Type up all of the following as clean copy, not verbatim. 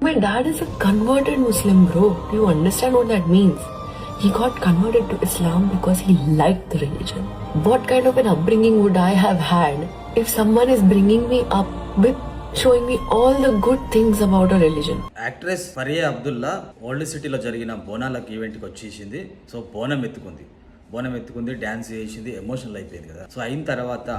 My dad is a converted Muslim, bro. Do you understand what that means? He got converted to Islam because he liked the religion. What kind of an upbringing would I have had if someone is bringing me up with showing me all the good things about a religion? Actress Faria Abdullah old సిటీలో జరిగిన బోనాలకు ఈవెంట్కి వచ్చేసింది. So బోనం ఎత్తుకుంది, dance చేసింది, emotional అయిపోయింది కదా. So అయిన తర్వాత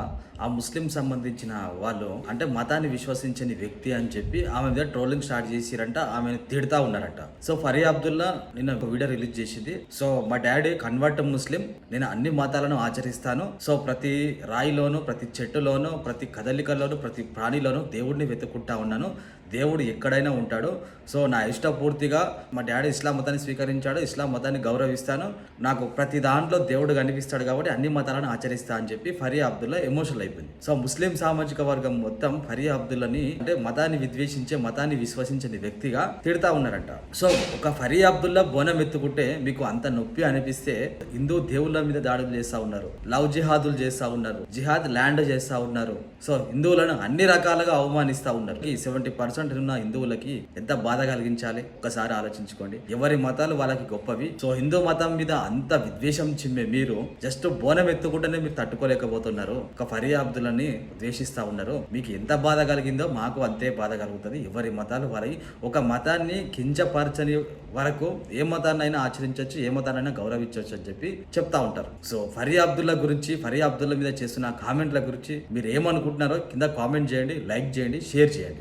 ఆ ముస్లిం సంబంధించిన వాళ్ళు అంటే మతాన్ని విశ్వసించని వ్యక్తి అని చెప్పి ఆమె మీద ట్రోలింగ్ స్టార్ట్ చేసిరంట, ఆమెను తిడతా ఉన్నారంట. సో ఫరియా అబ్దుల్లా నిన్న ఒక వీడియో రిలీజ్ చేసింది. సో మా డాడీ కన్వర్ట్ ముస్లిం, నేను అన్ని మతాలను ఆచరిస్తాను. సో ప్రతి రాయిలోను, ప్రతి చెట్టులోను, ప్రతి కదలికలోను, ప్రతి ప్రాణిలోను దేవుడిని వెతుక్కుంటా ఉన్నాను. దేవుడు ఎక్కడైనా ఉంటాడు. సో నా ఇష్టపూర్తిగా మా డాడీ ఇస్లాం మతాన్ని స్వీకరించాడు, ఇస్లాం మతాన్ని గౌరవిస్తాను, నాకు ప్రతి దాంట్లో దేవుడు కనిపిస్తాడు కాబట్టి అన్ని మతాలను ఆచరిస్తా అని చెప్పి ఫరియా అబ్దుల్లా ఎమోషనల్ అయిపోయింది. సో ముస్లిం సామాజిక వర్గం మొత్తం ఫరియా అబ్దుల్లాని అంటే మతాన్ని విద్వేషించే, మతాన్ని విశ్వసించని వ్యక్తిగా తిడతా ఉన్నారంట. సో ఒక ఫరియా అబ్దుల్లా బోనం ఎత్తుకుంటే మీకు అంత నొప్పి అనిపిస్తే హిందూ దేవుళ్ళ మీద దాడులు చేస్తూ ఉన్నారు, లవ్ జిహాదులు చేస్తూ ఉన్నారు, జిహాద్ ల్యాండ్ చేస్తూ ఉన్నారు. సో హిందువులను అన్ని రకాలుగా అవమానిస్తూ ఉన్నారు. 70% ఉన్న హిందువులకి ఎంత బాధ కలిగించాలి ఒకసారి ఆలోచించుకోండి. ఎవరి మతాలు వాళ్ళకి గొప్పవి. సో హిందూ మతం మీద అంత విద్వేషం చిమ్మే మీరు జస్ట్ బోనం ఎత్తుకుంటేనే మీరు తట్టుకోలేకపోతున్నారు. ఒక ఫరియా అబ్దుల్లాని ద్వేషిస్తా ఉన్నారు. మీకు ఎంత బాధ కలిగిందో మాకు అంతే బాధ కలుగుతుంది. ఎవరి మతాలు వారి ఒక మతాన్ని కించపరచని వరకు ఏ మతాన్నైనా ఆచరించవచ్చు, ఏ మతాన్నైనా గౌరవించవచ్చు అని చెప్పి చెప్తా ఉంటారు. సో ఫరియా అబ్దుల్లా గురించి, ఫరియా అబ్దుల్లా మీద చేస్తున్న కామెంట్ల గురించి మీరు ఏమనుకుంటున్నారో కింద కామెంట్ చేయండి, లైక్ చేయండి, షేర్ చేయండి.